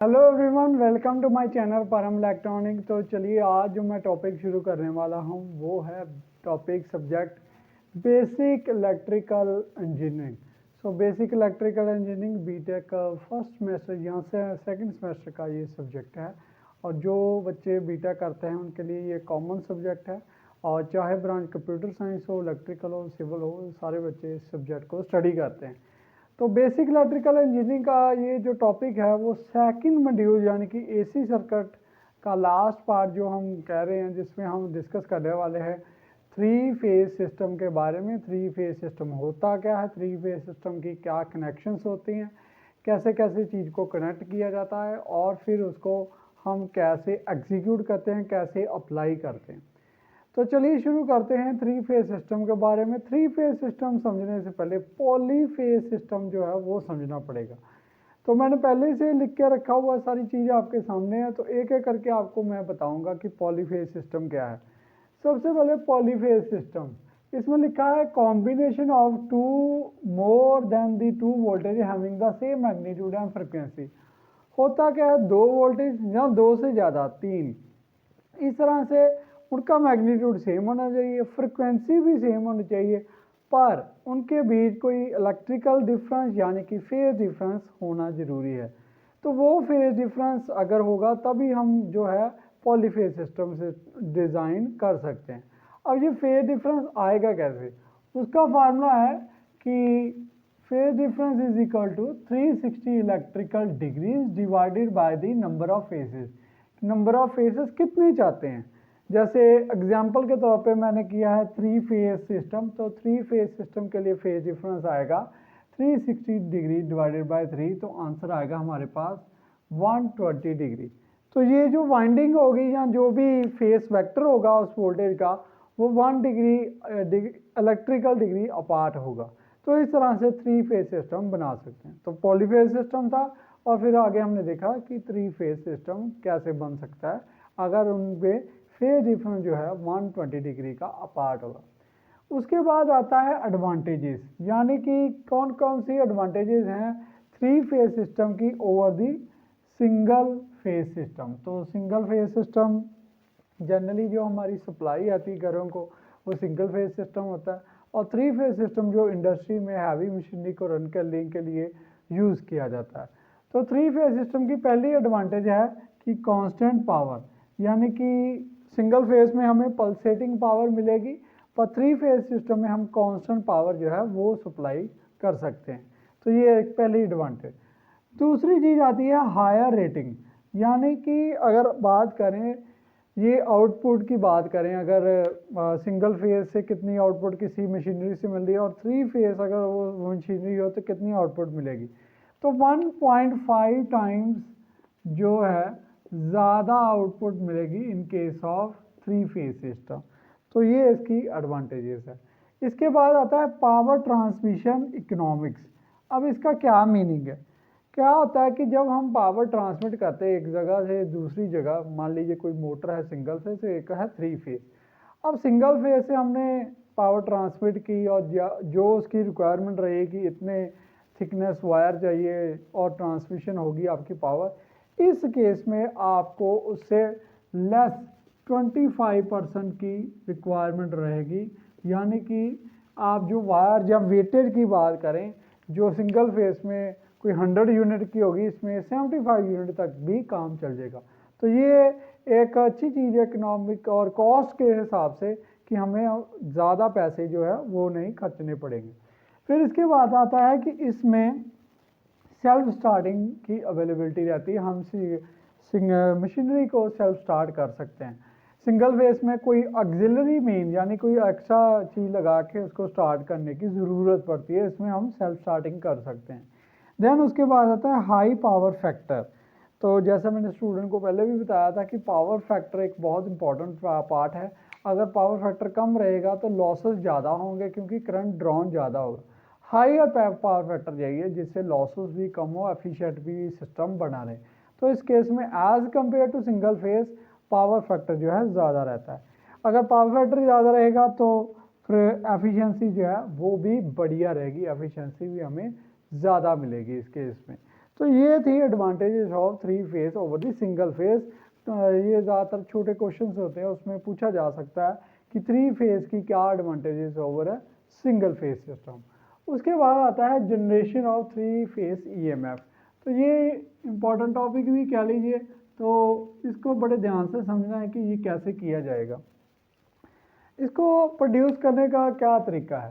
Hello everyone, welcome to my channel Param electronic. तो चलिए आज जो मैं टॉपिक शुरू करने वाला हूँ वो है topic subject basic electrical engineering. Basic electrical engineering B Tech first semester यहाँ से सेकंड सेमेस्टर का ये सब्जेक्ट है। और जो बच्चे बीटेक करते हैं उनके लिए ये कॉमन सब्जेक्ट है। और चाहे ब्रांच कंप्यूटर साइंस हो, इलेक्ट्रिकल हो, सिविल हो, सारे बच्चे इस सब्जेक्ट को स्टडी करते हैं। तो बेसिक इलेक्ट्रिकल इंजीनियरिंग का ये जो टॉपिक है वो सेकंड मॉड्यूल यानी कि एसी सर्किट का लास्ट पार्ट जो हम कह रहे हैं, जिसमें हम डिस्कस करने वाले हैं थ्री फेज सिस्टम के बारे में। थ्री फेज सिस्टम होता क्या है, थ्री फेज सिस्टम की क्या कनेक्शंस होती हैं, कैसे कैसे चीज़ को कनेक्ट किया जाता है और फिर उसको हम कैसे एग्जीक्यूट करते हैं, कैसे अप्लाई करते हैं। तो चलिए शुरू करते हैं थ्री फेज सिस्टम के बारे में। थ्री फेज सिस्टम समझने से पहले पॉली फेज सिस्टम जो है वो समझना पड़ेगा। तो मैंने पहले से लिख के रखा हुआ सारी चीज़ें आपके सामने है, तो एक एक करके आपको मैं बताऊंगा कि पॉली फेज सिस्टम क्या है। सबसे पहले पॉली फेज सिस्टम, इसमें लिखा है combination of two more than the two voltage having the same magnitude and frequency. होता क्या है, दो वोल्टेज या दो से ज़्यादा, तीन, इस तरह से उनका मैग्नीट्यूड सेम होना चाहिए, फ्रिक्वेंसी भी सेम होनी चाहिए, पर उनके बीच कोई इलेक्ट्रिकल डिफरेंस यानी कि फेज डिफरेंस होना ज़रूरी है। तो वो फेज डिफरेंस अगर होगा तभी हम जो है पॉलीफेज सिस्टम से डिज़ाइन कर सकते हैं। अब ये फेज डिफरेंस आएगा कैसे, उसका फार्मूला है कि phase difference is equal to 360 electrical degrees divided by the number of phases. Number of phases कितने चाहते हैं, जैसे एग्जांपल के तौर पे मैंने किया है थ्री फेज सिस्टम, तो थ्री फेज सिस्टम के लिए फेज डिफरेंस आएगा 360 डिग्री डिवाइडेड बाय 3, तो आंसर आएगा हमारे पास 120 डिग्री। तो ये जो वाइंडिंग होगी या जो भी फेस वेक्टर होगा उस वोल्टेज का, वो 1 डिग्री इलेक्ट्रिकल डिग्री अपार्ट होगा। तो इस तरह से थ्री फेज सिस्टम बना सकते हैं। तो पॉलीफेज सिस्टम था और फिर आगे हमने देखा कि थ्री फेज सिस्टम कैसे बन सकता है अगर उनपे फेज डिफरेंस जो है 120 डिग्री का अपार्ट होगा। उसके बाद आता है एडवांटेजेस, यानी कि कौन कौन सी एडवांटेजेस हैं थ्री फेज सिस्टम की over the single phase system. तो सिंगल फेज सिस्टम जनरली जो हमारी सप्लाई आती है घरों को वो सिंगल फेज सिस्टम होता है, और थ्री फेज सिस्टम जो इंडस्ट्री में हैवी मशीनरी को रन करने के लिए यूज़ किया जाता है। तो थ्री फेज सिस्टम की पहली एडवांटेज है कि कांस्टेंट पावर, यानी कि सिंगल फेज में हमें पल्सेटिंग पावर मिलेगी, पर थ्री फेज सिस्टम में हम कांस्टेंट पावर जो है वो सप्लाई कर सकते हैं। तो ये एक पहली एडवांटेज। दूसरी चीज़ आती है हायर रेटिंग, यानी कि अगर बात करें ये आउटपुट की बात करें, अगर सिंगल फेज से कितनी आउटपुट किसी मशीनरी से मिल रही है और थ्री फेज अगर वो मशीनरी हो तो कितनी आउटपुट मिलेगी, तो 1.5 टाइम्स जो है ज़्यादा आउटपुट मिलेगी in case of three phase system. तो ये इसकी एडवांटेजेस है। इसके बाद आता है पावर ट्रांसमिशन इकोनॉमिक्स। अब इसका क्या मीनिंग है, क्या होता है कि जब हम पावर ट्रांसमिट करते हैं एक जगह से दूसरी जगह, मान लीजिए कोई मोटर है सिंगल फेज से, एक है थ्री फेज। अब सिंगल फेज से हमने पावर ट्रांसमिट की और जो उसकी रिक्वायरमेंट रहेगी, इतने थिकनेस वायर चाहिए और ट्रांसमिशन होगी आपकी पावर, इस केस में आपको उससे लेस 25% की रिक्वायरमेंट रहेगी। यानी कि आप जो वायर जब वेटेज की बात करें, जो सिंगल फेज में कोई 100 यूनिट की होगी, इसमें 75 यूनिट तक भी काम चल जाएगा। तो ये एक अच्छी चीज़ है इकोनॉमिक और कॉस्ट के हिसाब से कि हमें ज़्यादा पैसे जो है वो नहीं खर्चने पड़ेंगे। फिर इसके बाद आता है कि इसमें सेल्फ स्टार्टिंग की अवेलेबिलिटी रहती है, हम मशीनरी को सेल्फ स्टार्ट कर सकते हैं। सिंगल फेस में कोई ऑक्सिलरी मेन यानी कोई एक्स्ट्रा चीज़ लगा के उसको स्टार्ट करने की ज़रूरत पड़ती है, इसमें हम सेल्फ स्टार्टिंग कर सकते हैं। देन उसके बाद आता है हाई पावर फैक्टर। तो जैसा मैंने स्टूडेंट को पहले भी बताया था कि पावर फैक्टर एक बहुत इंपॉर्टेंट पार्ट है। अगर पावर फैक्टर कम रहेगा तो लॉसेस ज़्यादा होंगे क्योंकि करंट ड्रॉन ज़्यादा होगा। हायर पावर फैक्टर चाहिए जिससे लॉसेस भी कम हो, एफिशिएंट भी सिस्टम बना रहे। तो इस केस में as compare to single phase power factor जो है ज़्यादा रहता है। अगर पावर फैक्टर ज़्यादा रहेगा तो फिर एफिशिएंसी जो है वो भी बढ़िया रहेगी, एफिशिएंसी भी हमें ज़्यादा मिलेगी इस केस में। तो ये थी advantages of three phase over the single phase. ये ज़्यादातर छोटे क्वेश्चंस होते हैं, उसमें पूछा जा सकता है कि थ्री फेस की क्या एडवांटेजेस ओवर है सिंगल फेस सिस्टम। उसके बाद आता है generation of three phase EMF. तो ये इम्पोर्टेंट टॉपिक भी कह लीजिए, तो इसको बड़े ध्यान से समझना है कि ये कैसे किया जाएगा। इसको प्रोड्यूस करने का क्या तरीका है।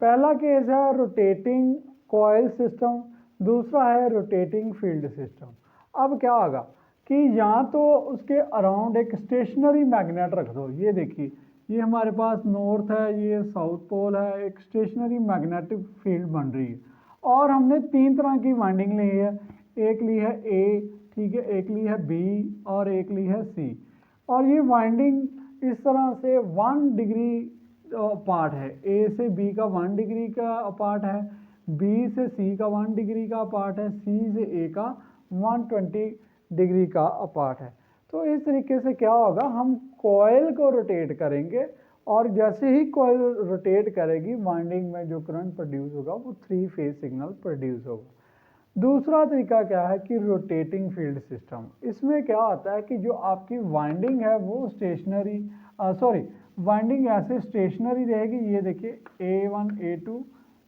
पहला केस है रोटेटिंग कॉइल सिस्टम, दूसरा है रोटेटिंग फील्ड सिस्टम। अब क्या होगा कि यहाँ तो उसके अराउंड एक स्टेशनरी मैग्नेट रख दो। ये देखिए, ये हमारे पास नॉर्थ है, ये साउथ पोल है, एक स्टेशनरी मैग्नेटिक फील्ड बन रही है। और हमने तीन तरह की वाइंडिंग ली है, एक ली है ए, ठीक है, एक ली है बी और एक ली है सी। और ये वाइंडिंग इस तरह से 1 डिग्री अपार्ट है, ए से बी का 1 डिग्री का अपार्ट है, बी से सी का 1 डिग्री का अपार्ट है, सी से ए का 120 डिग्री का अपार्ट है। तो इस तरीके से क्या होगा, हम कॉइल को रोटेट करेंगे और जैसे ही कॉइल रोटेट करेगी वाइंडिंग में जो करंट प्रोड्यूस होगा वो थ्री फेज सिग्नल प्रोड्यूस होगा। दूसरा तरीका क्या है कि रोटेटिंग फील्ड सिस्टम। इसमें क्या होता है कि जो आपकी वाइंडिंग है वो स्टेशनरी वाइंडिंग ऐसे स्टेशनरी रहेगी। ये देखिए A1 A2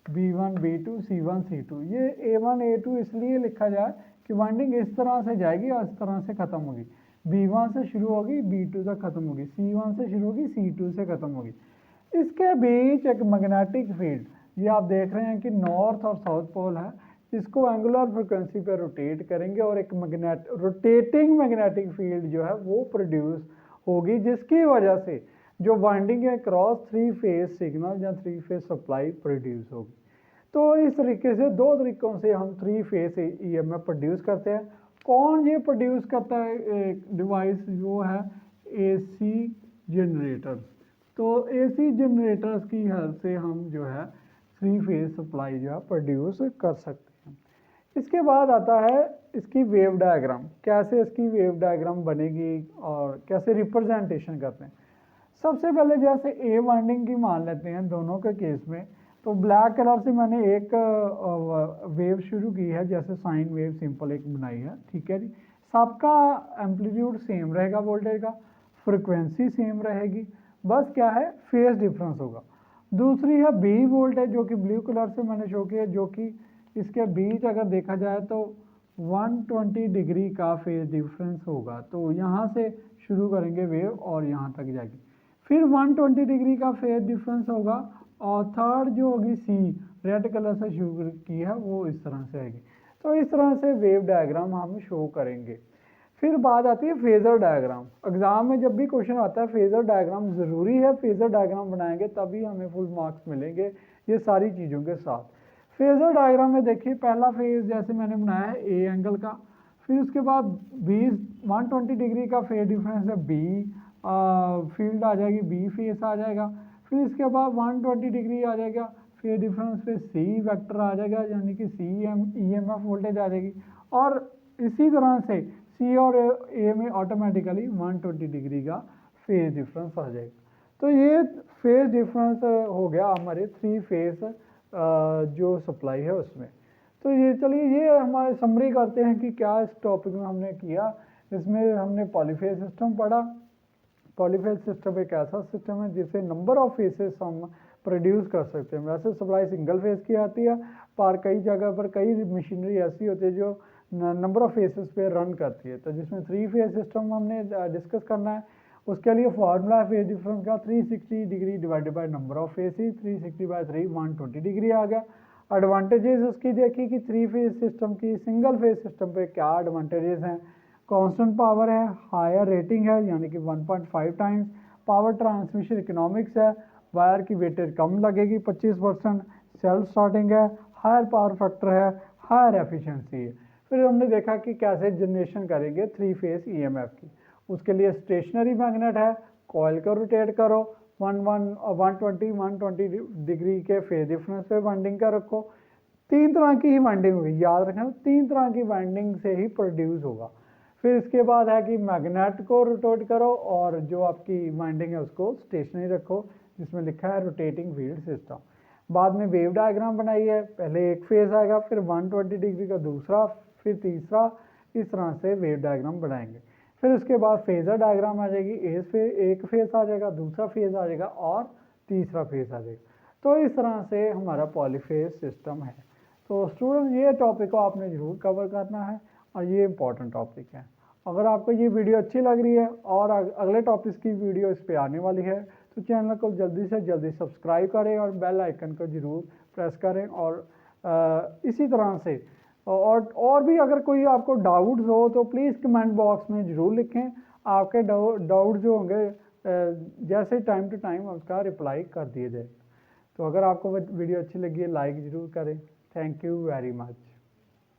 B1 B2 C1 C2। ये A1 A2 इसलिए लिखा जाए कि वाइंडिंग इस तरह से जाएगी और इस तरह से ख़त्म होगी। B1 से शुरू होगी B2 तक ख़त्म होगी, C1 से शुरू होगी C2 से ख़त्म होगी। इसके बीच एक मैग्नेटिक फील्ड, ये आप देख रहे हैं कि नॉर्थ और साउथ पोल है, इसको एंगुलर फ्रिक्वेंसी पे रोटेट करेंगे और एक रोटेटिंग मैग्नेटिक फील्ड जो है वो प्रोड्यूस होगी, जिसकी वजह से जो वाइंडिंग है क्रॉस थ्री फेज सिग्नल या थ्री फेज सप्लाई प्रोड्यूस होगी। तो इस तरीके से दो तरीकों से हम थ्री फेज ईएमएफ प्रोड्यूस करते हैं। कौन ये प्रोड्यूस करता है डिवाइस, वो है एसी जनरेटर्स। तो एसी जनरेटर्स की हेल्प से हम जो है थ्री फेज सप्लाई जो है प्रोड्यूस कर सकते हैं। इसके बाद आता है इसकी वेव डायग्राम, कैसे इसकी वेव डायग्राम बनेगी और कैसे रिप्रेजेंटेशन करते हैं। सबसे पहले जैसे ए वाइंडिंग की मान लेते हैं दोनों के केस में, तो ब्लैक कलर से मैंने एक वेव शुरू की है, जैसे साइन वेव सिंपल एक बनाई है, ठीक है जी। सबका एम्पलीट्यूड सेम रहेगा, वोल्टेज का फ्रिक्वेंसी सेम रहेगी, बस क्या है फेज डिफरेंस होगा। दूसरी है बी वोल्टेज, जो कि ब्लू कलर से मैंने शो किया, जो कि इसके बीच अगर देखा जाए तो 120 डिग्री का फेज डिफरेंस होगा। तो यहाँ से शुरू करेंगे वेव और यहाँ तक जाएगी, फिर 120 डिग्री का फेज डिफरेंस होगा और थर्ड जो होगी सी रेड कलर से शुरू की है वो इस तरह से आएगी। तो इस तरह से वेव डायग्राम हम शो करेंगे। फिर बात आती है फेजर डायग्राम। एग्जाम में जब भी क्वेश्चन आता है फेजर डायग्राम ज़रूरी है, फेजर डायग्राम बनाएंगे तभी हमें फुल मार्क्स मिलेंगे ये सारी चीज़ों के साथ। फेजर डायग्राम में देखिए पहला फेज जैसे मैंने बनाया है ए एंगल का, फिर उसके बाद 120 डिग्री का फेज डिफरेंस है बी फील्ड आ जाएगी, बी फेस आ जाएगा, फिर इसके बाद 120 डिग्री आ जाएगा फेज डिफरेंस पे सी वेक्टर आ जाएगा, यानी कि सी ई एम एफ वोल्टेज आ जाएगी। और इसी तरह से सी और ए में ऑटोमेटिकली 120 डिग्री का फेज डिफरेंस आ जाएगा। तो ये फेज डिफरेंस हो गया हमारे थ्री फेज जो सप्लाई है उसमें। तो ये चलिए ये हमारे समरी करते हैं कि क्या इस टॉपिक में हमने किया। इसमें हमने पॉलीफेज सिस्टम पढ़ा। पॉलीफेज सिस्टम एक ऐसा सिस्टम है जिससे नंबर ऑफ फेसेस हम प्रोड्यूस कर सकते हैं। वैसे सप्लाई सिंगल फेज की आती है, पर कई जगह पर कई मशीनरी ऐसी होती है जो नंबर ऑफ फेसेस पे रन करती है। तो जिसमें थ्री फेज सिस्टम हमने डिस्कस करना है, उसके लिए फार्मूला है फेज डिफरेंस का 360 degree divided by number of phases, 360 by 3 120 degree आ गया। एडवांटेजेस उसकी देखी कि थ्री फेज सिस्टम की सिंगल फेज सिस्टम पे क्या एडवांटेजेस हैं। कांस्टेंट पावर है, हायर रेटिंग है यानी कि 1.5 टाइम्स, पावर ट्रांसमिशन इकोनॉमिक्स है, वायर की वेटेज कम लगेगी 25%, सेल्फ स्टार्टिंग है, हायर पावर फैक्टर है, हायर एफिशिएंसी है। फिर हमने देखा कि कैसे जनरेशन करेंगे थ्री फेज ईएमएफ की। उसके लिए स्टेशनरी मैग्नेट है, कॉइल को रोटेट करो, 120 डिग्री के फेज डिफरेंस पे वाइंडिंग का रखो। तीन तरह की ही वाइंडिंग होगी, याद रखना, तीन तरह की वाइंडिंग से ही प्रोड्यूस होगा। फिर इसके बाद है कि मैग्नेट को रोटेट करो और जो आपकी वाइंडिंग है उसको स्टेशनरी रखो, जिसमें लिखा है रोटेटिंग फील्ड सिस्टम। बाद में वेव डायग्राम बनाई है, पहले एक फेज आएगा, फिर 120 डिग्री का दूसरा फिर तीसरा, इस तरह से वेव डायग्राम बनाएंगे। फिर उसके बाद फेजर डायग्राम आ जाएगी, एक फेज आ जाएगा, दूसरा फेज आ जाएगा और तीसरा फेज आ जाएगा। तो इस तरह से हमारा पॉलीफेज सिस्टम है। तो स्टूडेंट ये टॉपिक को आपने ज़रूर कवर करना है और ये इम्पॉर्टेंट टॉपिक है। अगर आपको ये वीडियो अच्छी लग रही है और अगले टॉपिक्स की वीडियो इस पर आने वाली है तो चैनल को जल्दी से जल्दी सब्सक्राइब करें और बेल आइकन को ज़रूर प्रेस करें। और इसी तरह से और भी अगर कोई आपको डाउट्स हो तो प्लीज़ कमेंट बॉक्स में ज़रूर लिखें। आपके डाउट जो होंगे जैसे टाइम टू टाइम उसका रिप्लाई कर दिए जाए। तो अगर आपको वीडियो अच्छी लगी है लाइक ज़रूर करें। Thank you very much.